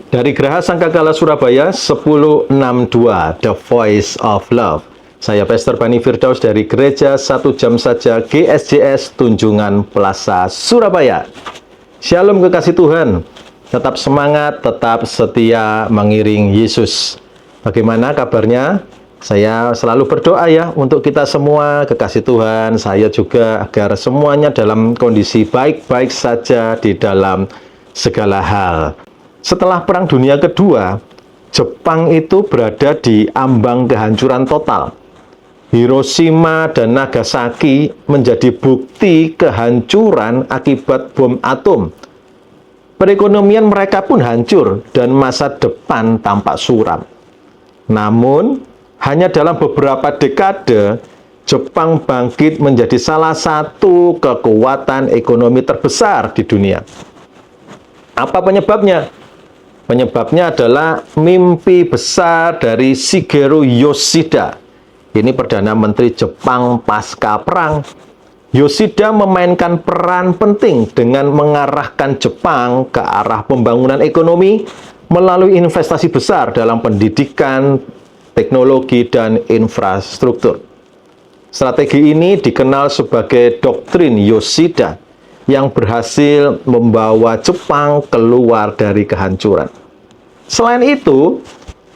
Dari Geraha Sangkakala Surabaya 1062 The Voice of Love. Saya Pastor Bani Firdaus dari Gereja 1 Jam Saja GSJS Tunjungan Plaza Surabaya. Shalom kekasih Tuhan. Tetap semangat, tetap setia mengiring Yesus. Bagaimana kabarnya? Saya selalu berdoa ya untuk kita semua kekasih Tuhan. Saya juga agar semuanya dalam kondisi baik-baik saja di dalam segala hal. Setelah Perang Dunia Kedua, Jepang itu berada di ambang kehancuran total. Hiroshima dan Nagasaki menjadi bukti kehancuran akibat bom atom. Perekonomian mereka pun hancur dan masa depan tampak suram. Namun, hanya dalam beberapa dekade, Jepang bangkit menjadi salah satu kekuatan ekonomi terbesar di dunia. Apa penyebabnya? Penyebabnya adalah mimpi besar dari Shigeru Yoshida. Ini Perdana Menteri Jepang pasca perang. Yoshida memainkan peran penting dengan mengarahkan Jepang ke arah pembangunan ekonomi melalui investasi besar dalam pendidikan, teknologi, dan infrastruktur. Strategi ini dikenal sebagai doktrin Yoshida yang berhasil membawa Jepang keluar dari kehancuran. Selain itu,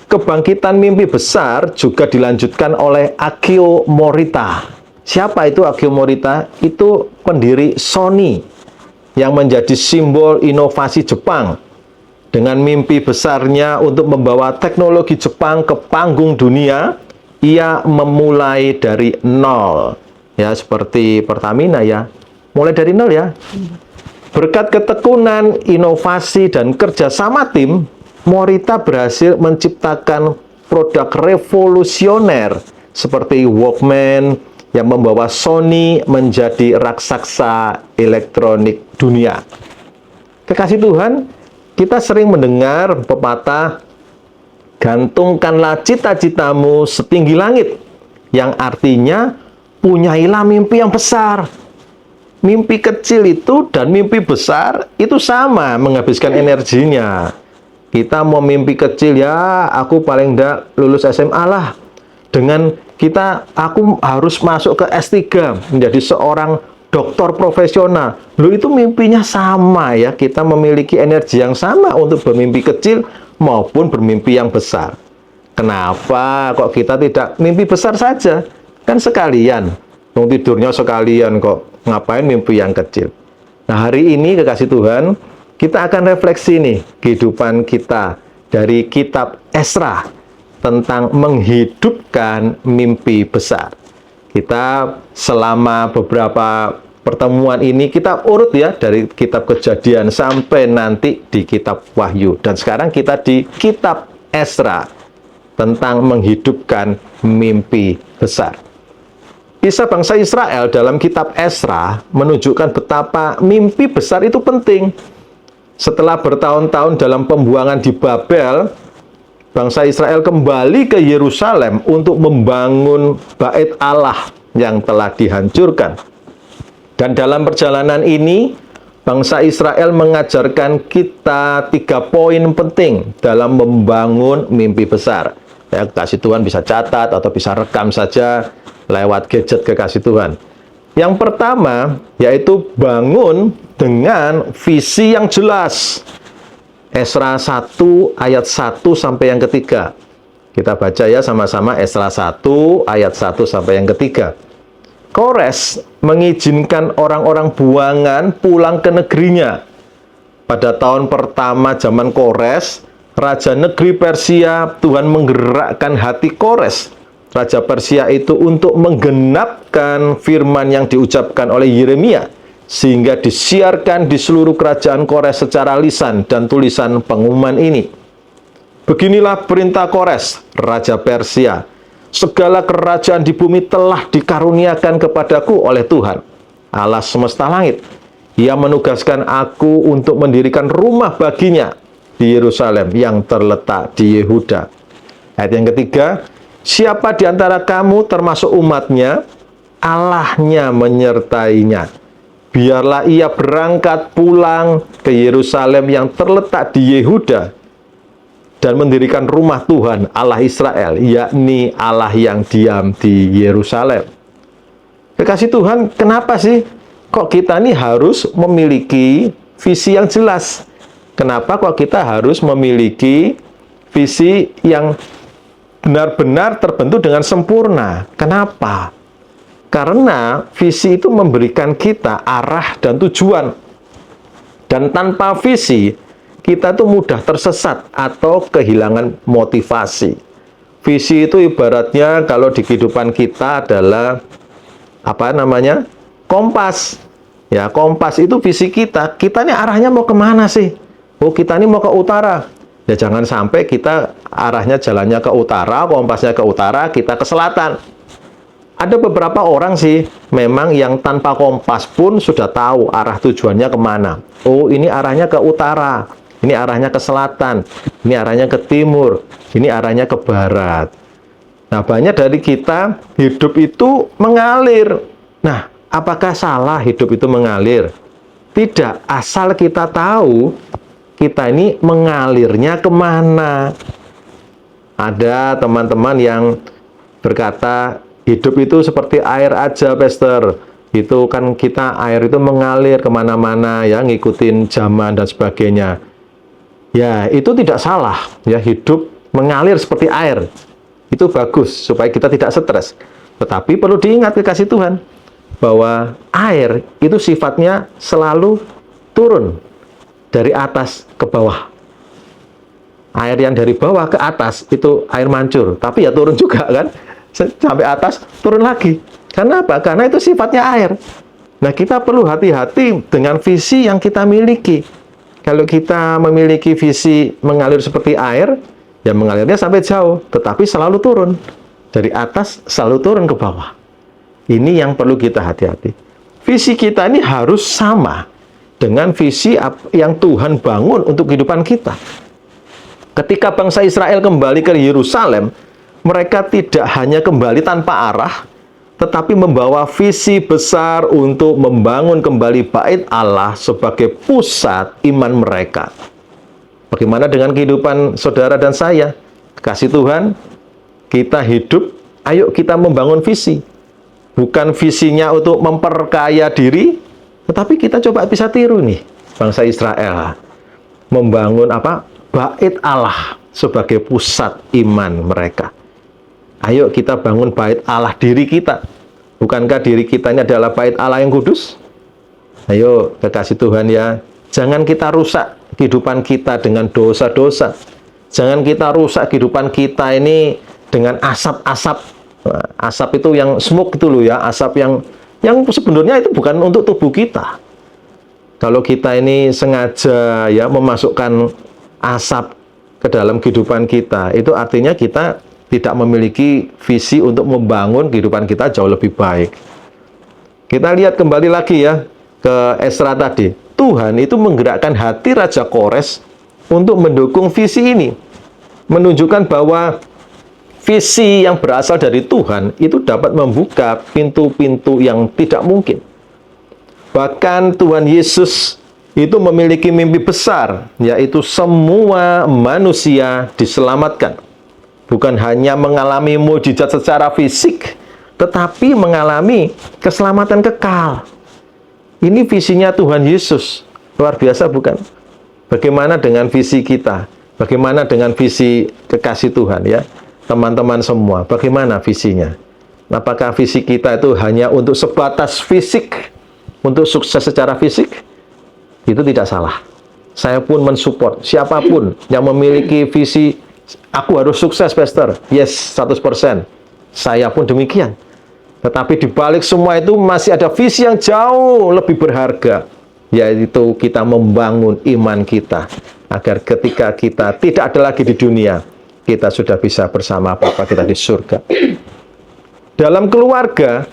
kebangkitan mimpi besar juga dilanjutkan oleh Akio Morita. Siapa itu Akio Morita? Itu pendiri Sony yang menjadi simbol inovasi Jepang. Dengan mimpi besarnya untuk membawa teknologi Jepang ke panggung dunia, ia memulai dari nol. Ya, seperti Pertamina ya. Mulai dari nol ya. Berkat ketekunan, inovasi, dan kerjasama tim, Morita berhasil menciptakan produk revolusioner seperti Walkman yang membawa Sony menjadi raksasa elektronik dunia. Kekasih Tuhan, kita sering mendengar pepatah, gantungkanlah cita-citamu setinggi langit, yang artinya punyailah mimpi yang besar. Mimpi kecil itu dan mimpi besar itu sama menghabiskan energinya. Kita mau mimpi kecil ya, aku paling enggak lulus SMA lah. Dengan aku harus masuk ke S3, menjadi seorang doktor profesional. Loh, itu mimpinya sama ya, kita memiliki energi yang sama untuk bermimpi kecil maupun bermimpi yang besar. Kenapa kok kita tidak mimpi besar saja? Kan sekalian, tidurnya sekalian kok, ngapain mimpi yang kecil? Nah, hari ini kekasih Tuhan, kita akan refleksi nih kehidupan kita dari kitab Ezra tentang menghidupkan mimpi besar. Kita selama beberapa pertemuan ini kita urut ya dari kitab Kejadian sampai nanti di kitab Wahyu. Dan sekarang kita di kitab Ezra tentang menghidupkan mimpi besar. Kisah bangsa Israel dalam kitab Ezra menunjukkan betapa mimpi besar itu penting. Setelah bertahun-tahun dalam pembuangan di Babel, bangsa Israel kembali ke Yerusalem untuk membangun bait Allah yang telah dihancurkan. Dan dalam perjalanan ini, bangsa Israel mengajarkan kita 3 poin penting dalam membangun mimpi besar. Ya, kasih Tuhan bisa catat atau bisa rekam saja lewat gadget kekasih Tuhan. Yang pertama, yaitu bangun dengan visi yang jelas. Ezra 1 ayat 1 sampai yang ketiga. Kita baca ya sama-sama Ezra 1 ayat 1 sampai yang ketiga. Kores mengizinkan orang-orang buangan pulang ke negerinya. Pada tahun pertama zaman Kores, Raja negeri Persia, Tuhan menggerakkan hati Kores, Raja Persia itu, untuk menggenapkan firman yang diucapkan oleh Yeremia, sehingga disiarkan di seluruh kerajaan Kores secara lisan dan tulisan pengumuman ini. Beginilah perintah Kores, Raja Persia. Segala kerajaan di bumi telah dikaruniakan kepadaku oleh Tuhan, Allah semesta langit. Ia menugaskan aku untuk mendirikan rumah baginya di Yerusalem yang terletak di Yehuda. Ayat yang ketiga, siapa di antara kamu termasuk umatnya, Allahnya menyertainya. Biarlah ia berangkat pulang ke Yerusalem yang terletak di Yehuda, dan mendirikan rumah Tuhan Allah Israel, yakni Allah yang diam di Yerusalem. Kekasih Tuhan, kenapa sih kok kita ini harus memiliki visi yang jelas? Kenapa kok kita harus memiliki visi yang benar-benar terbentuk dengan sempurna? Kenapa? Karena visi itu memberikan kita arah dan tujuan. Dan tanpa visi, kita tuh mudah tersesat atau kehilangan motivasi. Visi itu ibaratnya kalau di kehidupan kita adalah kompas. Ya, kompas itu visi kita. Kita ini arahnya mau kemana sih? Oh, kita ini mau ke utara. Ya, jangan sampai kita arahnya jalannya ke utara, kompasnya ke utara, kita ke selatan. Ada beberapa orang sih, memang yang tanpa kompas pun sudah tahu arah tujuannya kemana. Oh, ini arahnya ke utara, ini arahnya ke selatan, ini arahnya ke timur, ini arahnya ke barat. Nah, banyak dari kita, hidup itu mengalir. Nah, apakah salah hidup itu mengalir? Tidak, asal kita tahu kita ini mengalirnya kemana. Ada teman-teman yang berkata, hidup itu seperti air aja, Pastor. Itu kan kita, air itu mengalir kemana-mana, ya, ngikutin zaman dan sebagainya. Ya, itu tidak salah. Ya, hidup mengalir seperti air. Itu bagus, supaya kita tidak stres. Tetapi perlu diingat, kekasih Tuhan, bahwa air itu sifatnya selalu turun dari atas ke bawah. Air yang dari bawah ke atas itu air mancur, tapi ya turun juga kan, sampai atas turun lagi. Karena apa? Karena itu sifatnya air. Nah, kita perlu hati-hati dengan visi yang kita miliki. Kalau kita memiliki visi mengalir seperti air, ya mengalirnya sampai jauh, tetapi selalu turun dari atas, selalu turun ke bawah. Ini yang perlu kita hati-hati. Visi kita ini harus sama dengan visi yang Tuhan bangun untuk kehidupan kita. Ketika bangsa Israel kembali ke Yerusalem, mereka tidak hanya kembali tanpa arah, tetapi membawa visi besar untuk membangun kembali bait Allah sebagai pusat iman mereka. Bagaimana dengan kehidupan saudara dan saya? Kasih Tuhan, kita hidup, ayo kita membangun visi. Bukan visinya untuk memperkaya diri, tetapi kita coba bisa tiru nih, bangsa Israel. Membangun bait Allah sebagai pusat iman mereka. Ayo kita bangun bait Allah diri kita. Bukankah diri kita ini adalah bait Allah yang kudus? Ayo, kekasih Tuhan ya, jangan kita rusak kehidupan kita dengan dosa-dosa. Jangan kita rusak kehidupan kita ini dengan asap-asap. Asap itu yang smoke itu loh ya, asap yang sebenarnya itu bukan untuk tubuh kita. Kalau kita ini sengaja ya memasukkan asap ke dalam kehidupan kita, itu artinya kita tidak memiliki visi untuk membangun kehidupan kita jauh lebih baik. Kita lihat kembali lagi ya ke Ezra tadi. Tuhan itu menggerakkan hati Raja Kores untuk mendukung visi ini. Menunjukkan bahwa visi yang berasal dari Tuhan itu dapat membuka pintu-pintu yang tidak mungkin. Bahkan Tuhan Yesus itu memiliki mimpi besar, yaitu semua manusia diselamatkan. Bukan hanya mengalami mukjizat secara fisik, tetapi mengalami keselamatan kekal. Ini visinya Tuhan Yesus. Luar biasa bukan? Bagaimana dengan visi kita? Bagaimana dengan visi kekasih Tuhan ya? Teman-teman semua, bagaimana visinya? Apakah visi kita itu hanya untuk sebatas fisik, untuk sukses secara fisik? Itu tidak salah. Saya pun mensupport siapapun yang memiliki visi, aku harus sukses, Pastor. Yes, 100%. Saya pun demikian. Tetapi di balik semua itu masih ada visi yang jauh lebih berharga, yaitu kita membangun iman kita, agar ketika kita tidak ada lagi di dunia, kita sudah bisa bersama Bapa kita di surga. Dalam keluarga,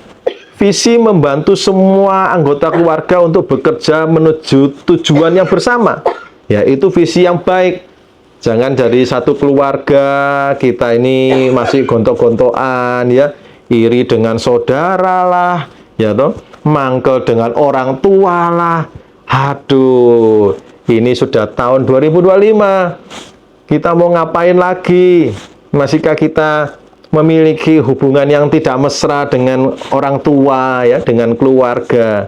visi membantu semua anggota keluarga untuk bekerja menuju tujuan yang bersama, yaitu visi yang baik. Jangan dari satu keluarga kita ini masih gontok-gontokan ya, iri dengan saudara lah, ya toh, mangkel dengan orang tua lah. Aduh, ini sudah tahun 2025. Kita mau ngapain lagi? Masihkah kita memiliki hubungan yang tidak mesra dengan orang tua, ya, dengan keluarga?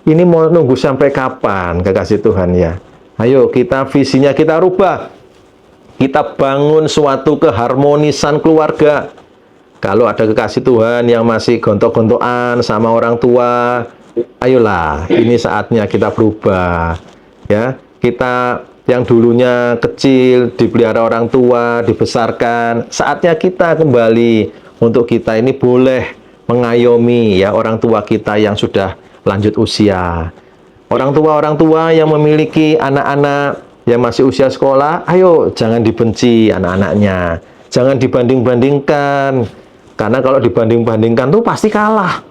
Ini mau nunggu sampai kapan, kekasih Tuhan ya? Ayo kita visinya kita rubah. Kita bangun suatu keharmonisan keluarga. Kalau ada kekasih Tuhan yang masih gontok-gontokan sama orang tua, ayolah, ini saatnya kita berubah. Ya, kita yang dulunya kecil, dipelihara orang tua, dibesarkan, saatnya kita kembali untuk kita ini boleh mengayomi ya orang tua kita yang sudah lanjut usia. Orang tua yang memiliki anak-anak yang masih usia sekolah, ayo jangan dibenci anak-anaknya. Jangan dibanding-bandingkan. Karena kalau dibanding-bandingkan tuh pasti kalah.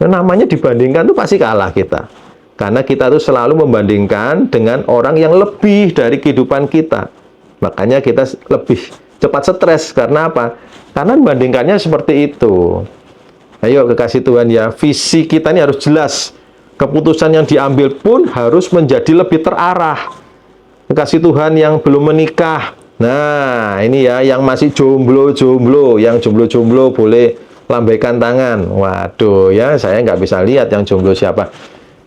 Yang namanya dibandingkan tuh pasti kalah kita. Karena kita tuh selalu membandingkan dengan orang yang lebih dari kehidupan kita. Makanya kita lebih cepat stres. Karena apa? Karena membandingkannya seperti itu. Ayo kekasih Tuhan ya, visi kita ini harus jelas. Keputusan yang diambil pun harus menjadi lebih terarah. Kekasih Tuhan yang belum menikah. Nah, ini ya, yang masih jomblo-jomblo. Yang jomblo-jomblo boleh lambaikan tangan. Waduh ya, saya nggak bisa lihat yang jomblo siapa.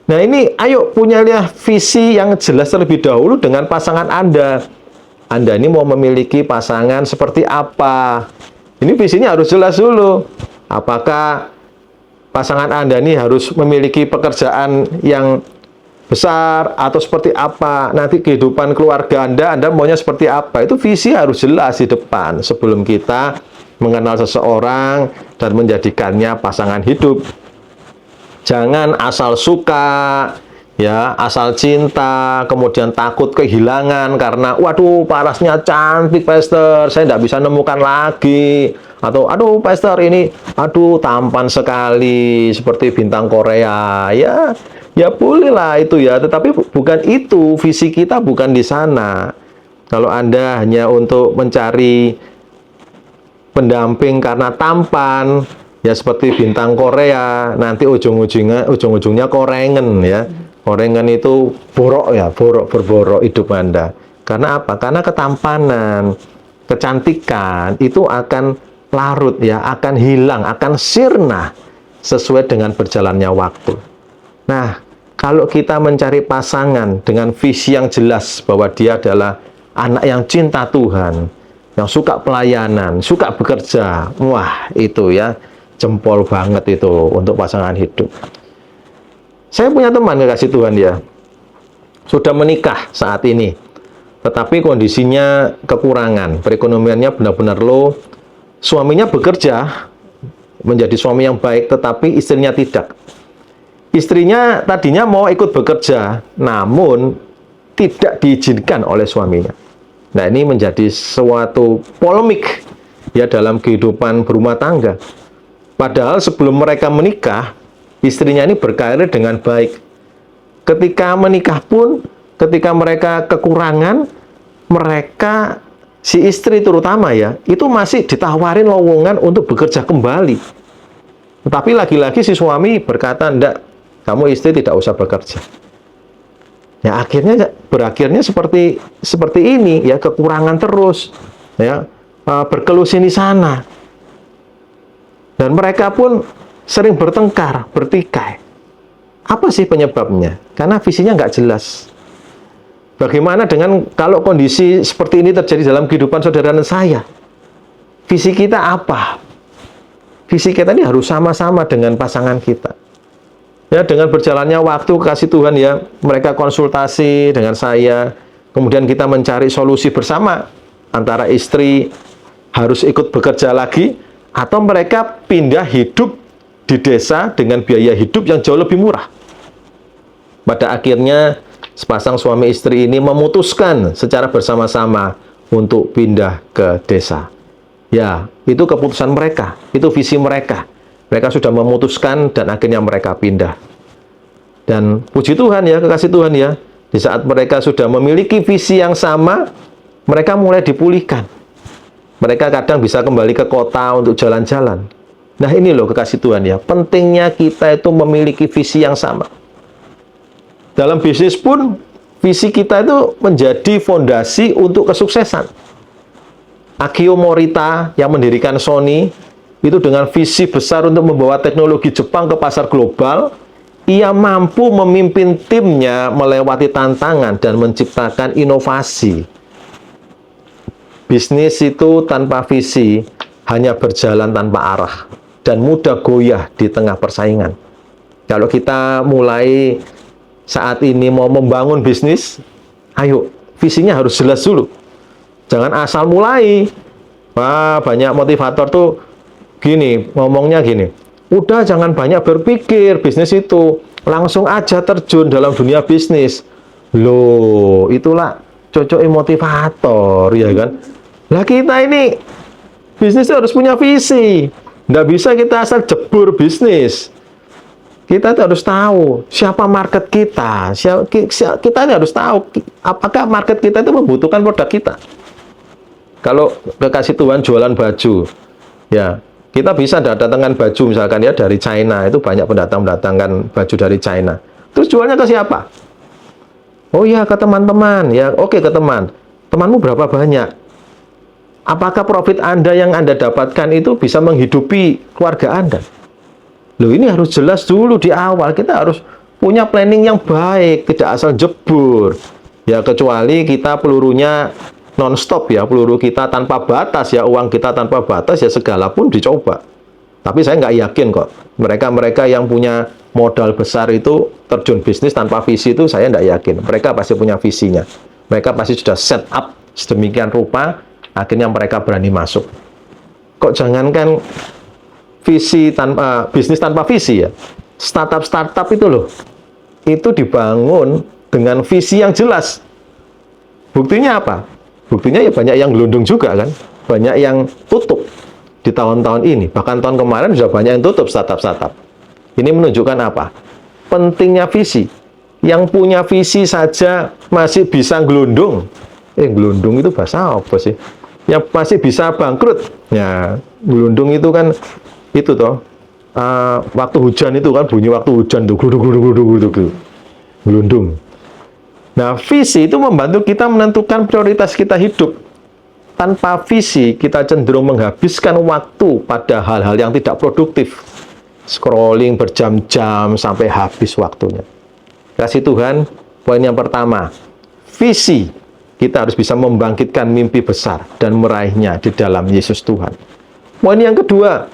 Nah ini, ayo punya visi yang jelas terlebih dahulu dengan pasangan Anda. Anda ini mau memiliki pasangan seperti apa? Ini visinya harus jelas dulu. Apakah pasangan Anda ini harus memiliki pekerjaan yang besar atau seperti apa? Nanti kehidupan keluarga Anda maunya seperti apa? Itu visi harus jelas di depan sebelum kita mengenal seseorang dan menjadikannya pasangan hidup. Jangan asal suka, ya, asal cinta, kemudian takut kehilangan karena, waduh, parasnya cantik, Pastor, saya tidak bisa nemukan lagi. Atau, aduh, Pastor, ini, aduh, tampan sekali, seperti bintang Korea. Ya bolehlah itu ya, tetapi bukan itu, visi kita bukan di sana. Kalau Anda hanya untuk mencari pendamping karena tampan, ya seperti bintang Korea, nanti ujung-ujungnya korengen ya. Korengen itu borok ya, berborok hidup Anda. Karena apa? Karena ketampanan, kecantikan itu akan larut ya, akan hilang, akan sirna sesuai dengan berjalannya waktu. Nah, kalau kita mencari pasangan dengan visi yang jelas bahwa dia adalah anak yang cinta Tuhan, yang suka pelayanan, suka bekerja, wah itu ya, jempol banget itu untuk pasangan hidup. Saya punya teman kekasih Tuhan ya, sudah menikah saat ini, tetapi kondisinya kekurangan, perekonomiannya benar-benar low. Suaminya bekerja, menjadi suami yang baik, tetapi istrinya tidak. Istrinya tadinya mau ikut bekerja, namun tidak diizinkan oleh suaminya. Nah, ini menjadi suatu polemik ya dalam kehidupan berumah tangga. Padahal sebelum mereka menikah, istrinya ini berkarir dengan baik. Ketika menikah pun, ketika mereka kekurangan, mereka, si istri terutama ya, itu masih ditawarin lowongan untuk bekerja kembali. Tetapi lagi-lagi si suami berkata, enggak, kamu istri tidak usah bekerja. Ya berakhirnya seperti ini ya, kekurangan terus ya, berkeluh sini sana. Dan mereka pun sering bertengkar, bertikai. Apa sih penyebabnya? Karena visinya nggak jelas. Bagaimana dengan kalau kondisi seperti ini terjadi dalam kehidupan saudara dan saya? Visi kita apa? Visi kita ini harus sama-sama dengan pasangan kita. Ya, dengan berjalannya waktu, kasih Tuhan ya, mereka konsultasi dengan saya, kemudian kita mencari solusi bersama, antara istri harus ikut bekerja lagi, atau mereka pindah hidup di desa dengan biaya hidup yang jauh lebih murah. Pada akhirnya, sepasang suami istri ini memutuskan secara bersama-sama untuk pindah ke desa. Ya, itu keputusan mereka, itu visi mereka. Mereka sudah memutuskan dan akhirnya mereka pindah. Dan puji Tuhan ya, kekasih Tuhan ya, di saat mereka sudah memiliki visi yang sama, mereka mulai dipulihkan. Mereka kadang bisa kembali ke kota untuk jalan-jalan. Nah ini loh kekasih Tuhan ya, pentingnya kita itu memiliki visi yang sama. Dalam bisnis pun, visi kita itu menjadi fondasi untuk kesuksesan. Akio Morita yang mendirikan Sony, itu dengan visi besar untuk membawa teknologi Jepang ke pasar global, ia mampu memimpin timnya melewati tantangan dan menciptakan inovasi. Bisnis itu tanpa visi hanya berjalan tanpa arah dan mudah goyah di tengah persaingan. Kalau kita mulai saat ini mau membangun bisnis, ayo, visinya harus jelas dulu. Jangan asal mulai. Wah, banyak motivator tuh gini, ngomongnya gini, udah jangan banyak berpikir, bisnis itu langsung aja terjun dalam dunia bisnis. Loh, itulah cocoknya motivator, ya kan? Lah kita ini bisnis harus punya visi. Nggak bisa kita asal jebur bisnis. Kita harus tahu siapa market kita. Kita harus tahu apakah market kita itu membutuhkan produk kita. Kalau kekasih Tuhan jualan baju, ya kita bisa datangkan baju misalkan ya dari China, itu banyak pendatang-mendatangkan baju dari China. Terus jualnya ke siapa? Oh ya, ke teman-teman. Ya, oke, ke teman. Temanmu berapa banyak? Apakah profit Anda yang Anda dapatkan itu bisa menghidupi keluarga Anda? Loh, ini harus jelas dulu di awal. Kita harus punya planning yang baik, tidak asal jebur. Ya, kecuali kita pelurunya non-stop ya, peluru kita tanpa batas ya, uang kita tanpa batas ya, segala pun dicoba. Tapi saya nggak yakin kok. Mereka-mereka yang punya modal besar itu terjun bisnis tanpa visi itu saya nggak yakin. Mereka pasti punya visinya. Mereka pasti sudah set up sedemikian rupa, akhirnya mereka berani masuk. Kok jangankan visi tanpa bisnis tanpa visi ya. Startup itu loh, itu dibangun dengan visi yang jelas. Buktinya apa? Buktinya ya banyak yang gelundung juga kan, banyak yang tutup di tahun-tahun ini. Bahkan tahun kemarin sudah banyak yang tutup startup. Ini menunjukkan apa? Pentingnya visi. Yang punya visi saja masih bisa gelundung. Gelundung itu bahasa apa sih? Yang masih bisa bangkrut. Ya, gelundung itu kan itu toh, waktu hujan itu kan bunyi waktu hujan tuh, gelundung. Nah, visi itu membantu kita menentukan prioritas kita hidup. Tanpa visi, kita cenderung menghabiskan waktu pada hal-hal yang tidak produktif. Scrolling berjam-jam sampai habis waktunya. Kasih Tuhan, poin yang pertama, visi. Kita harus bisa membangkitkan mimpi besar dan meraihnya di dalam Yesus Tuhan. Poin yang kedua,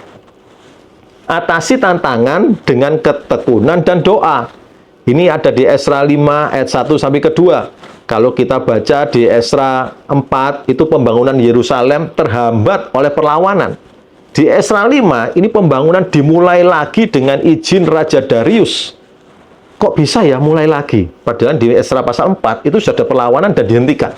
atasi tantangan dengan ketekunan dan doa. Ini ada di Esra 5 ayat 1 sampai ke 2. Kalau kita baca di Esra 4, itu pembangunan Yerusalem terhambat oleh perlawanan. Di Esra 5, ini pembangunan dimulai lagi dengan izin Raja Darius. Kok bisa ya mulai lagi? Padahal di Esra pasal 4, itu sudah ada perlawanan dan dihentikan.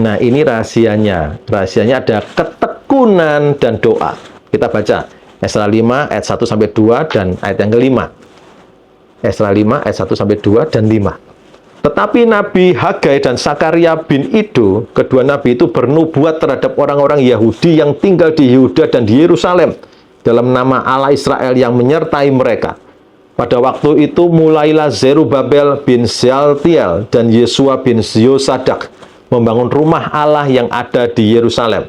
Nah, ini rahasianya. Rahasianya ada ketekunan dan doa. Kita baca Esra 5 ayat 1 sampai 2 dan ayat yang kelima. Esra 5 ayat 1 sampai 2 dan 5. Tetapi Nabi Hagai dan Sakaria bin Ido, kedua nabi itu bernubuat terhadap orang-orang Yahudi yang tinggal di Yehuda dan di Yerusalem dalam nama Allah Israel yang menyertai mereka. Pada waktu itu mulailah Zerubabel bin Shealtiel dan Yesua bin Yosadak membangun rumah Allah yang ada di Yerusalem.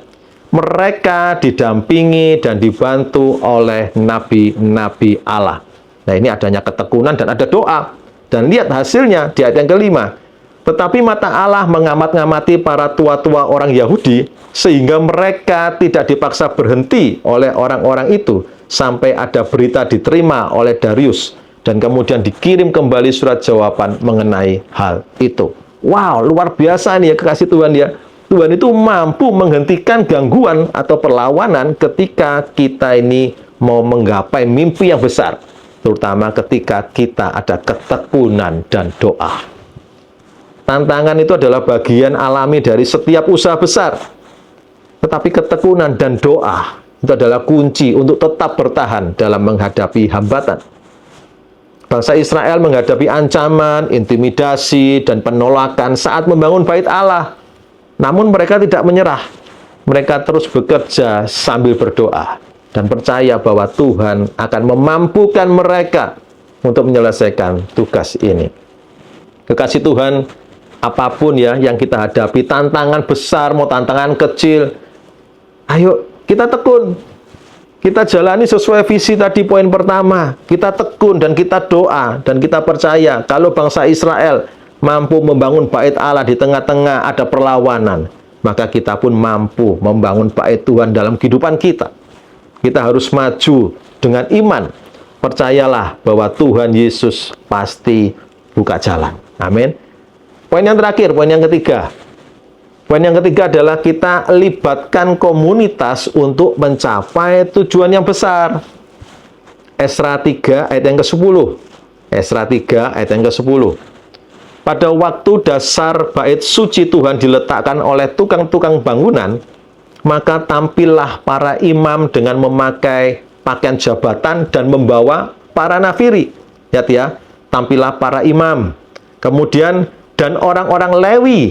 Mereka didampingi dan dibantu oleh nabi-nabi Allah. Nah, ini adanya ketekunan dan ada doa. Dan lihat hasilnya di ayat yang kelima. Tetapi mata Allah mengamat-ngamati para tua-tua orang Yahudi, sehingga mereka tidak dipaksa berhenti oleh orang-orang itu, sampai ada berita diterima oleh Darius, dan kemudian dikirim kembali surat jawaban mengenai hal itu. Wow, luar biasa nih ya kekasih Tuhan ya. Tuhan itu mampu menghentikan gangguan atau perlawanan ketika kita ini mau menggapai mimpi yang besar. Terutama ketika kita ada ketekunan dan doa. Tantangan itu adalah bagian alami dari setiap usaha besar. Tetapi ketekunan dan doa itu adalah kunci untuk tetap bertahan dalam menghadapi hambatan. Bangsa Israel menghadapi ancaman, intimidasi, dan penolakan saat membangun bait Allah. Namun mereka tidak menyerah. Mereka terus bekerja sambil berdoa dan percaya bahwa Tuhan akan memampukan mereka untuk menyelesaikan tugas ini. Kekasih Tuhan, apapun ya yang kita hadapi, tantangan besar, mau tantangan kecil, Ayo, kita tekun. Kita jalani sesuai visi tadi poin pertama. Kita tekun dan kita doa dan kita percaya kalau bangsa Israel mampu membangun bait Allah di tengah-tengah ada perlawanan, maka kita pun mampu membangun bait Tuhan dalam kehidupan kita. Kita harus maju dengan iman. Percayalah bahwa Tuhan Yesus pasti buka jalan. Amin. Poin yang terakhir, poin yang ketiga. Poin yang ketiga adalah kita libatkan komunitas untuk mencapai tujuan yang besar. Esra 3 ayat yang ke-10. Esra 3 ayat yang ke-10. Pada waktu dasar bait suci Tuhan diletakkan oleh tukang-tukang bangunan, maka tampillah para imam dengan memakai pakaian jabatan dan membawa para nafiri. Lihat ya, tampillah para imam. Kemudian, dan orang-orang Lewi,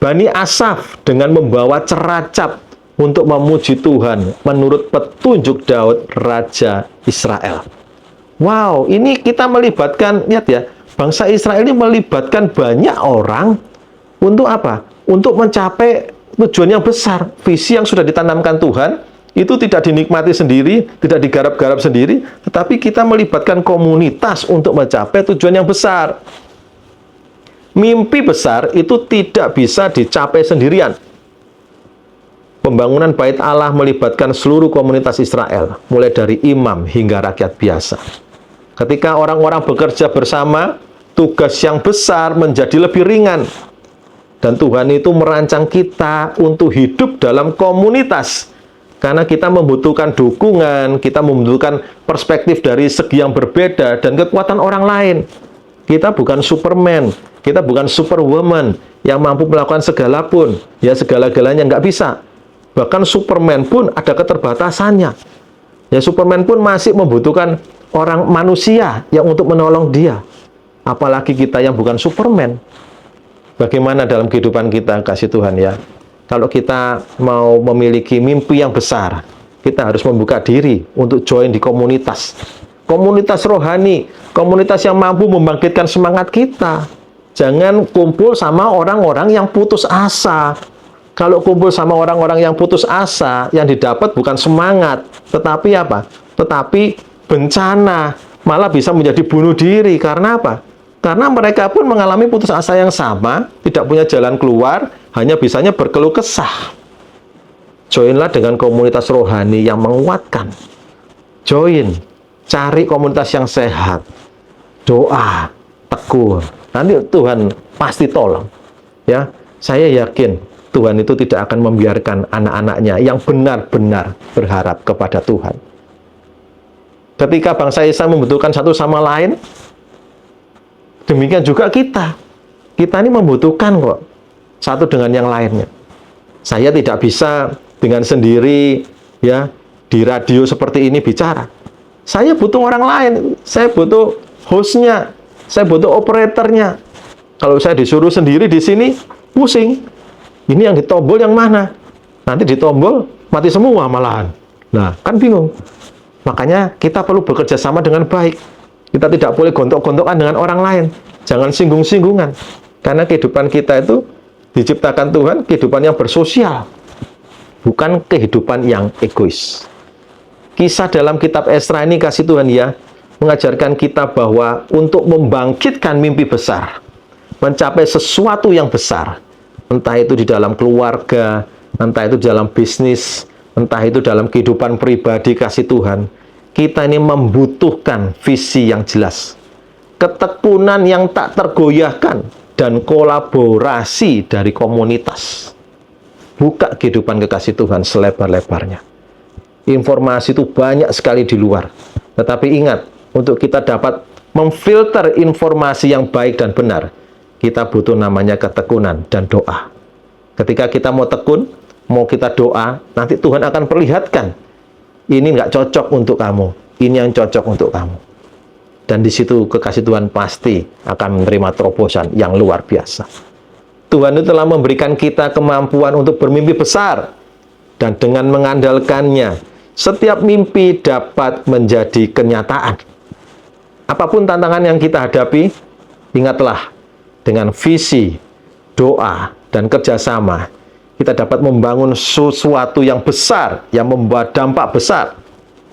Bani Asaf dengan membawa ceracap untuk memuji Tuhan menurut petunjuk Daud, Raja Israel. Wow, ini kita melibatkan, lihat ya, bangsa Israel ini melibatkan banyak orang untuk apa? Untuk mencapai tujuan yang besar. Visi yang sudah ditanamkan Tuhan, itu tidak dinikmati sendiri, tidak digarap-garap sendiri, tetapi kita melibatkan komunitas untuk mencapai tujuan yang besar. Mimpi besar itu tidak bisa dicapai sendirian. Pembangunan bait Allah melibatkan seluruh komunitas Israel, mulai dari imam hingga rakyat biasa. Ketika orang-orang bekerja bersama, tugas yang besar menjadi lebih ringan. Dan Tuhan itu merancang kita untuk hidup dalam komunitas. Karena kita membutuhkan dukungan, kita membutuhkan perspektif dari segi yang berbeda dan kekuatan orang lain. Kita bukan Superman, kita bukan Superwoman yang mampu melakukan segala pun. Ya, segala-galanya nggak bisa. Bahkan Superman pun ada keterbatasannya. Ya, Superman pun masih membutuhkan orang manusia yang untuk menolong dia. Apalagi kita yang bukan Superman. Bagaimana dalam kehidupan kita, kasih Tuhan ya. Kalau kita mau memiliki mimpi yang besar, kita harus membuka diri untuk join di komunitas. Komunitas rohani, komunitas yang mampu membangkitkan semangat kita. Jangan kumpul sama orang-orang yang putus asa. Kalau kumpul sama orang-orang yang putus asa, yang didapat bukan semangat, tetapi apa? Tetapi bencana, malah bisa menjadi bunuh diri. Karena apa? Karena mereka pun mengalami putus asa yang sama, tidak punya jalan keluar, hanya bisanya berkeluh kesah. Joinlah dengan komunitas rohani yang menguatkan. Join, cari komunitas yang sehat. Doa, tekun. Nanti Tuhan pasti tolong. Ya, saya yakin Tuhan itu tidak akan membiarkan anak-anaknya yang benar-benar berharap kepada Tuhan. Ketika bangsa Israel membutuhkan satu sama lain, demikian juga kita. Kita ini membutuhkan kok satu dengan yang lainnya. Saya tidak bisa dengan sendiri ya di radio seperti ini bicara. Saya butuh orang lain. Saya butuh hostnya. Saya butuh operatornya. Kalau saya disuruh sendiri di sini, pusing. Ini yang ditombol yang mana? Nanti ditombol, mati semua malahan. Nah, kan bingung. Makanya kita perlu bekerja sama dengan baik. Kita tidak boleh gontok-gontokan dengan orang lain. Jangan singgung-singgungan. Karena kehidupan kita itu diciptakan Tuhan, kehidupan yang bersosial. Bukan kehidupan yang egois. Kisah dalam kitab Esra ini, kasih Tuhan ya, mengajarkan kita bahwa untuk membangkitkan mimpi besar, mencapai sesuatu yang besar, entah itu di dalam keluarga, entah itu dalam bisnis, entah itu dalam kehidupan pribadi, kasih Tuhan, kita ini membutuhkan visi yang jelas, ketekunan yang tak tergoyahkan, dan kolaborasi dari komunitas. Buka kehidupan kekasih Tuhan selebar-lebarnya. Informasi itu banyak sekali di luar. Tetapi ingat, untuk kita dapat memfilter informasi yang baik dan benar, kita butuh namanya ketekunan dan doa. Ketika kita mau tekun, mau kita doa, nanti Tuhan akan perlihatkan, ini nggak cocok untuk kamu, ini yang cocok untuk kamu. Dan di situ kekasih Tuhan pasti akan menerima terobosan yang luar biasa. Tuhan itu telah memberikan kita kemampuan untuk bermimpi besar. Dan dengan mengandalkannya, setiap mimpi dapat menjadi kenyataan. Apapun tantangan yang kita hadapi, ingatlah, dengan visi, doa, dan kerjasama, kita dapat membangun sesuatu yang besar, yang membawa dampak besar,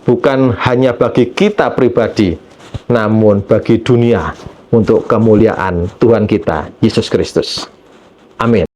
bukan hanya bagi kita pribadi, namun bagi dunia, untuk kemuliaan Tuhan kita, Yesus Kristus. Amin.